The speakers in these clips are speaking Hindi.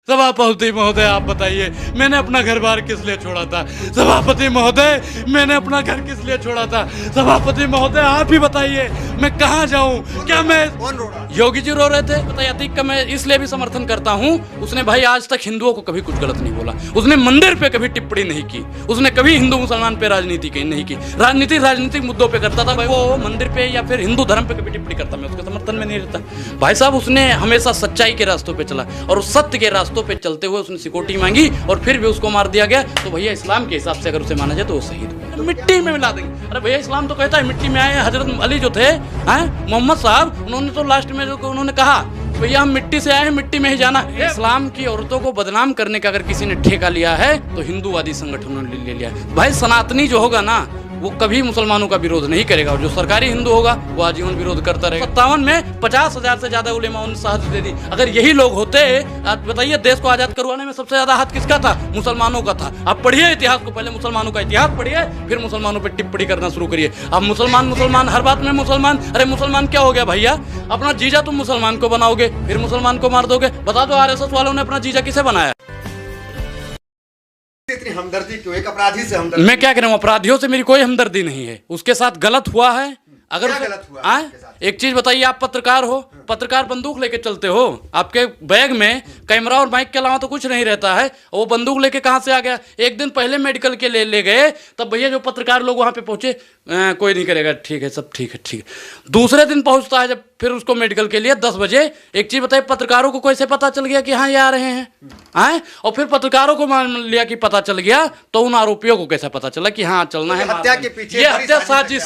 सभापति महोदय आप बताइए, मैंने अपना घर बार किस लिए छोड़ा था? सभापति महोदय, मैंने अपना घर किस लिए छोड़ा था? सभापति महोदय आप ही बताइए, मैं कहाँ जाऊँ? क्या मैं कौन रो रहा? योगी जी रो रहे थे। बताइए, अतीक का मैं इसलिए भी समर्थन करता हूँ, उसने भाई आज तक हिंदुओं को कभी कुछ गलत नहीं बोला, उसने मंदिर पे कभी टिप्पणी नहीं की, उसने कभी हिंदू मुसलमान पे राजनीति नहीं की, राजनीतिक मुद्दों पे करता था भाई, वो मंदिर पे या फिर हिंदू धर्म पे कभी टिप्पणी करता, मैं उसके समर्थन में नहीं रहता। भाई साहब, उसने हमेशा सच्चाई के रास्तों पे चला और उस सत्य के रास्तों पे चलते हुए उसने सिक्योरिटी मांगी और फिर भी उसको मार दिया गया। तो भैया इस्लाम के हिसाब से अगर उसे माना जाए तो वो शहीद हुआ, मिट्टी में मिला देंगे। अरे भैया, इस्लाम तो कहता है मिट्टी में आए। हजरत अली जो थे मोहम्मद साहब, उन्होंने तो लास्ट में जो उन्होंने कहा, भैया हम मिट्टी से आए हैं, मिट्टी में ही जाना है। इस्लाम की औरतों को बदनाम करने का अगर किसी ने ठेका लिया है तो हिंदूवादी संगठनों ने ले लिया है। भाई सनातनी जो होगा ना, वो कभी मुसलमानों का विरोध नहीं करेगा और जो सरकारी हिंदू होगा वो आजीवन विरोध करता रहेगा। 57 में 50,000 से ज्यादा उलेमा ने शहादत दे दी। अगर यही लोग होते, आप बताइए, देश को आजाद करवाने में सबसे ज्यादा हाथ किसका था? मुसलमानों का था। आप पढ़िए इतिहास को, पहले मुसलमानों का इतिहास पढ़िए, फिर मुसलमानों पर टिप्पणी करना शुरू करिए। अब मुसलमान हर बात में मुसलमान। अरे मुसलमान क्या हो गया भैया? अपना जीजा तुम मुसलमान को बनाओगे, फिर मुसलमान को मार दोगे। बता दो RSS वालों ने अपना जीजा किसे बनाया? इतनी हमदर्दी क्यों? एक अपराधी से हमदर्दी? मैं क्या कह रहा हूँ, अपराधियों से मेरी कोई हमदर्दी नहीं है। उसके साथ गलत हुआ है। अगर क्या गलत हुआ? एक चीज बताइए, आप पत्रकार हो, पत्रकार बंदूक लेके चलते हो, आपके बैग में कैमरा और माइक के अलावा तो कुछ नहीं रहता है, वो बंदूक लेके कहाँ से आ गया? एक दिन पहले मेडिकल के ले गए, तब भैया जो पत्रकार लोग वहाँ पे पहुंचे, कोई नहीं करेगा, ठीक है, सब ठीक है। दूसरे दिन पहुंचता है जब फिर उसको मेडिकल के लिए 10 बजे। एक चीज बताइए, पत्रकारों को कैसे पता चल गया कि हाँ ये आ रहे हैं? और फिर पत्रकारों को मान लिया कि पता चल गया, तो उन आरोपियों को कैसे पता चला कि हाँ चलना है? हत्या के पीछे ये हत्या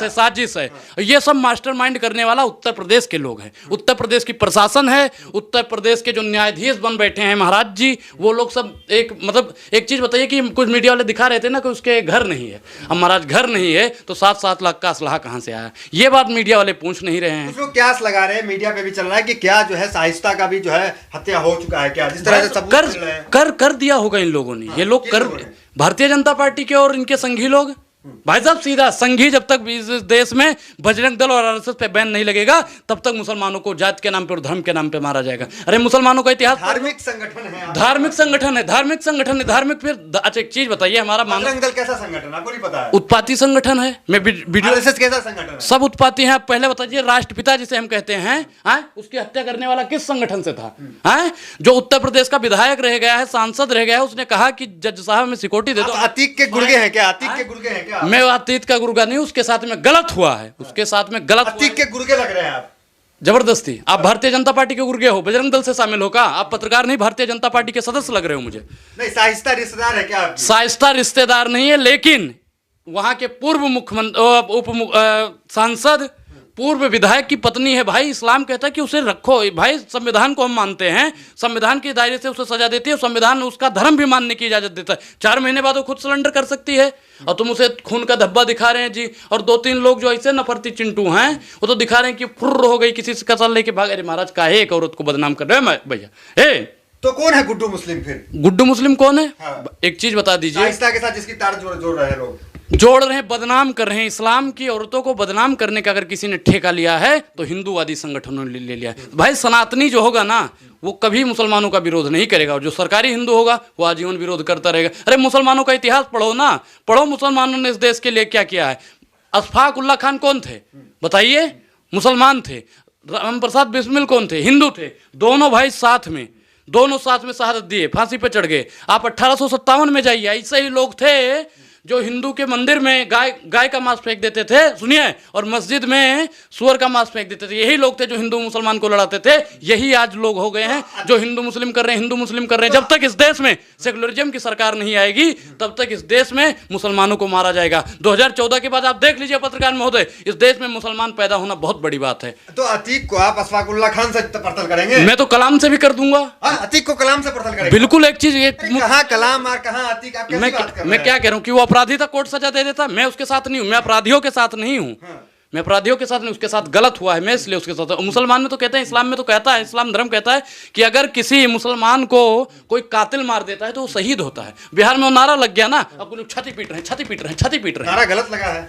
साजिश है। ये सब मास्टरमाइंड करने वाला उत्तर प्रदेश के लोग हैं, उत्तर प्रदेश की प्रशासन है, उत्तर प्रदेश के जो न्यायाधीश बन बैठे हैं महाराज जी, वो लोग सब एक चीज बताइए कि कुछ मीडिया वाले दिखा रहे थे ना कि उसके घर नहीं है। अब महाराज घर नहीं है तो 7-7 लाख का असलाह कहां से आया? ये बात मीडिया वाले पूछ नहीं रहे हैं। कुछ लोग क्यास लगा रहे हैं, मीडिया पे भी चल रहा है कि क्या जो है शाइस्ता का भी जो है हत्या हो चुका है क्या? जिस तरह से सब कर दिया होगा इन लोगों ने। ये लोग कर, भारतीय जनता पार्टी के और इनके संघी लोग। भाई साहब, सीधा संघी जब तक इस देश में बजरंग दल और RSS पे बैन नहीं लगेगा, तब तक मुसलमानों को जात के नाम पे और धर्म के नाम पे मारा जाएगा। अरे मुसलमानों का इतिहास धार्मिक संगठन है, धार्मिक फिर अच्छा एक चीज बताइए, हमारा बजरंग दल कैसा संगठन आपको नहीं पता है? उत्पाती संगठन है। मैं वीडियो RSS कैसा संगठन है? सब उत्पाती हैं। आप पहले बताइए, राष्ट्रपिता जिसे हम कहते हैं, उसकी हत्या करने वाला किस संगठन से था? जो उत्तर प्रदेश का विधायक रह गया है, सांसद रह गया है, उसने कहा कि जज साहब में सिक्योरिटी दे दो। अतीक के गुर्गे हैं क्या? अतीक के गुर्गे हैं क्या? मैं अतीत का गुर्गा नहीं, उसके साथ में गलत हुआ है, उसके साथ में गलत। अतीक के गुर्गे लग रहे हैं आप जबरदस्ती। आप भारतीय जनता पार्टी के गुर्गे हो, बजरंग दल से शामिल हो का? आप पत्रकार नहीं, भारतीय जनता पार्टी के सदस्य लग रहे हो मुझे। नहीं, शाइस्ता रिश्तेदार है क्या आपकी? शाइस्ता रिश्तेदार नहीं है, लेकिन वहां के पूर्व मुख्यमंत्री सांसद, पूर्व विधायक की पत्नी है। भाई इस्लाम कहता है कि उसे रखो। भाई संविधान को हम मानते हैं, संविधान के दायरे से उसे सजा देती है, संविधान उसका धर्म भी मानने की इजाजत देता है। 4 महीने बाद वो खुद सरेंडर कर सकती है और तुम उसे खून का धब्बा दिखा रहे हैं जी। और 2-3 लोग जो ऐसे नफरती चिंटू हैं, वो तो दिखा रहे हैं कि फुर्र हो गई, किसी से कसल लेके भाग। अरे महाराज, काहे एक औरत को बदनाम कर रहे हैं भैया? तो कौन है गुड्डू मुस्लिम? फिर गुड्डू मुस्लिम कौन है? हाँ। एक चीज बता दीजिए। शाइस्ता के साथ जिसकी तार जोड़ रहे हैं लोग, जोड़ रहे हैं, बदनाम कर रहे हैं। इस्लाम की औरतों को बदनाम करने का अगर किसी ने ठेका लिया है तो हिंदूवादी संगठनों ने ले लिया है। भाई सनातनी जो होगा ना, वो कभी मुसलमानों का विरोध नहीं करेगा और जो सरकारी हिंदू होगा वो आजीवन विरोध करता रहेगा। अरे मुसलमानों का इतिहास पढ़ो ना, पढ़ो मुसलमानों ने इस देश के लिए क्या किया है। अशफाक उल्लाह खान कौन थे बताइए? मुसलमान थे। राम प्रसाद बिस्मिल कौन थे? हिंदू थे। दोनों भाई साथ में शहादत दिए, फांसी पे चढ़ गए। आप 1857 में जाइए, ऐसे ही लोग थे जो हिंदू के मंदिर में गाय का मांस फेंक देते थे, सुनिए, और मस्जिद में सुअर का मांस फेंक देते थे। यही लोग थे जो हिंदू मुसलमान को लड़ाते थे। यही आज लोग हो गए हैं जो हिंदू मुस्लिम कर रहे हैं, जब तक इस देश में सेकुलरिज्म की सरकार नहीं आएगी, तब तक इस देश में मुसलमानों को मारा जाएगा। 2014 के बाद आप देख लीजिए पत्रकार महोदय, इस देश में मुसलमान पैदा होना बहुत बड़ी बात है। तो अतीक को आप अशफाक उल्लाह खान से पड़ताल करेंगे? मैं तो कलाम से भी कर दूंगा। अतीक को कलाम से पड़ताल करेंगे? बिल्कुल। एक चीज, कहाँ कलाम और कहाँ अतीक? आप मैं क्या कह रहा हूँ कि वो अपराधी था, कोर्ट सजा दे देता। मैं उसके साथ नहीं हूं, मैं अपराधियों के साथ नहीं हूं। मैं अपराधियों के साथ नहीं, उसके साथ गलत हुआ है, मैं इसलिए उसके साथ। मुसलमान में तो कहते हैं, इस्लाम में तो कहता है, इस्लाम धर्म कहता है कि अगर किसी मुसलमान को कोई कातिल मार देता है तो वो शहीद होता है। बिहार में वो नारा लग गया ना, अब लोग छाती पीट रहे हैं। नारा गलत लगा है।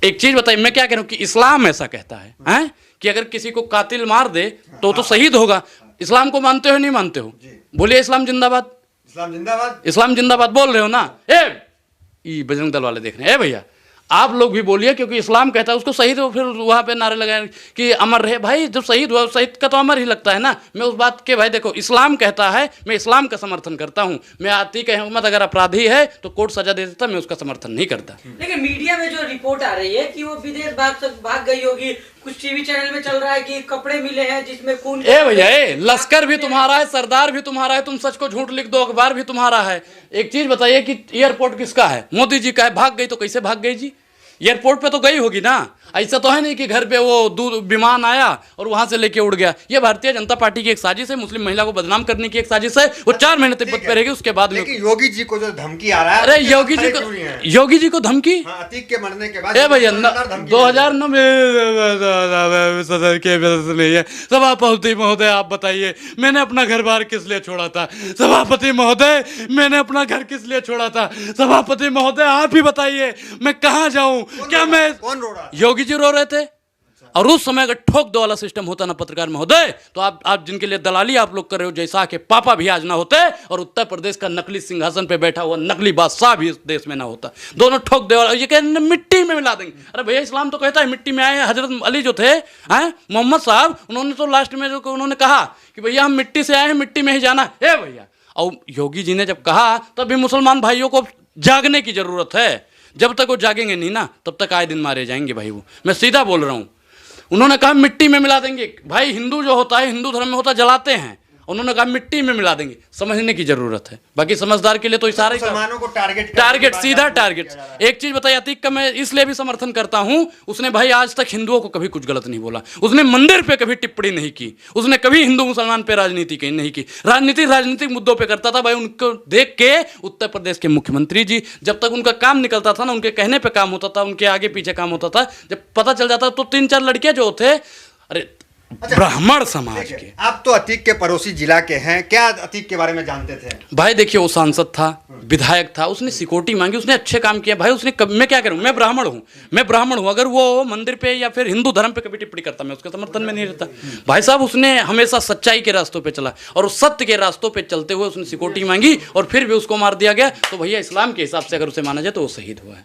एक चीज बताइए, मैं क्या कह रहा हूं कि इस्लाम ऐसा कहता है कि अगर किसी को कातिल मार दे तो शहीद होगा। इस्लाम को मानते हो नहीं मानते हो? बोलिए इस्लाम जिंदाबाद। इस्लाम जिंदाबाद। इस्लाम जिंदाबाद बोल रहे हो ना? ये बजरंग दल वाले देख रहे हैं। भैया आप लोग भी बोलिए, क्योंकि इस्लाम कहता है उसको शहीद हो, फिर वहाँ पे नारे लगाए कि अमर रहे। भाई जब शहीद हुआ, शहीद का तो अमर ही लगता है ना। मैं उस बात के, भाई देखो इस्लाम कहता है, मैं इस्लाम का समर्थन करता हूँ। मैं आती की हुकूमत अगर अपराधी है तो कोर्ट सजा दे देता, मैं उसका समर्थन नहीं करता। लेकिन मीडिया में जो रिपोर्ट आ रही है कि वो विदेश भाग गई होगी, कुछ टीवी चैनल में चल रहा है कि कपड़े मिले हैं जिसमें खून। ए भैया, लश्कर भी तुम्हारा है, सरदार भी तुम्हारा है, तुम सच को झूठ लिख दो, अखबार भी तुम्हारा है। एक चीज बताइए कि एयरपोर्ट किसका है? मोदी जी का है। भाग गई तो कैसे भाग गई जी? एयरपोर्ट पे तो गई होगी ना। ऐसा तो है नहीं कि घर पे वो विमान आया और वहां से लेके उड़ गया। ये भारतीय जनता पार्टी की एक साजिश है, मुस्लिम महिला को बदनाम करने की एक साजिश है। वो 4 महीने तिब्बत पे रहेगी, उसके बाद। लेकिन योगी जी को जो धमकी आ रहा है, अरे योगी जी को धमकी? अतीक के मरने के बाद भैया 2009 में सदन के नहीं है। सभापति महोदय आप बताइए, मैंने अपना घर बार किस लिए छोड़ा था? सभापति महोदय, मैंने अपना घर किस लिए छोड़ा था? सभापति महोदय आप ही बताइए, मैं कहाँ जाऊं? क्या मैं? कौन रो रहा? योगी जी रो रहे थे। और उस समय अगर ठोक दो वाला सिस्टम होता ना पत्रकार महोदय, तो आप जिनके लिए दलाली आप लोग कर रहे हो, जैसा के पापा भी आज ना होते और उत्तर प्रदेश का नकली सिंहासन पे बैठा हुआ नकली बादशाह भी इस देश में ना होता। दोनों ठोक दे वाला, ये कहते मिट्टी में मिला देंगे। अरे भैया इस्लाम तो कहता है मिट्टी में आए। हजरत अली जो थे, हैं मोहम्मद साहब, उन्होंने तो लास्ट में जो उन्होंने कहा कि भैया हम मिट्टी से आए हैं, मिट्टी में ही जाना है भैया। और योगी जी ने जब कहा तब भी मुसलमान भाइयों को जागने की जरूरत है। जब तक वो जागेंगे नहीं ना, तब तक आए दिन मारे जाएंगे भाई। वो मैं सीधा बोल रहा हूँ। उन्होंने कहा मिट्टी में मिला देंगे। भाई हिंदू जो होता है, हिंदू धर्म में होता है जलाते हैं, उन्होंने कहा मिट्टी में मिला देंगे। समझने की जरूरत है। बाकी समझदार के लिए तो इशारा ही, मुसलमानों को टारगेट सीधा टारगेट। एक चीज बताइए, अतीक का मैं इसलिए भी समर्थन करता हूं, उसने भाई आज तक हिंदुओं को कभी कुछ गलत नहीं बोला। उसने मंदिर पे कभी टिप्पणी नहीं की। उसने कभी हिंदू मुसलमान पे राजनीति नहीं की। राजनीतिक मुद्दों पे करता था। भाई उनको देख के उत्तर प्रदेश के मुख्यमंत्री जी, जब तक उनका काम निकलता था ना, उनके कहने पे काम होता था, उनके आगे पीछे काम होता था। जब पता चल जाता तो 3-4 लड़कियां जो थे, अरे ब्राह्मण समाज के। आप तो अतीक के पड़ोसी जिला के हैं, क्या अतीक के बारे में जानते थे? भाई देखिए, वो सांसद था, विधायक था, उसने सिक्योरिटी मांगी, उसने अच्छे काम किया। भाई उसने मैं क्या करूं? मैं ब्राह्मण हूं। अगर वो मंदिर पे या फिर हिंदू धर्म पे कभी टिप्पणी करता, मैं उसके समर्थन में नहीं रहता। भाई साहब उसने हमेशा सच्चाई के रास्तों पे चला और उस सत्य के रास्तों पे चलते हुए उसने सिक्योरिटी मांगी और फिर भी उसको मार दिया गया। तो भैया इस्लाम के हिसाब से अगर उसे माना जाए तो वो शहीद हुआ है।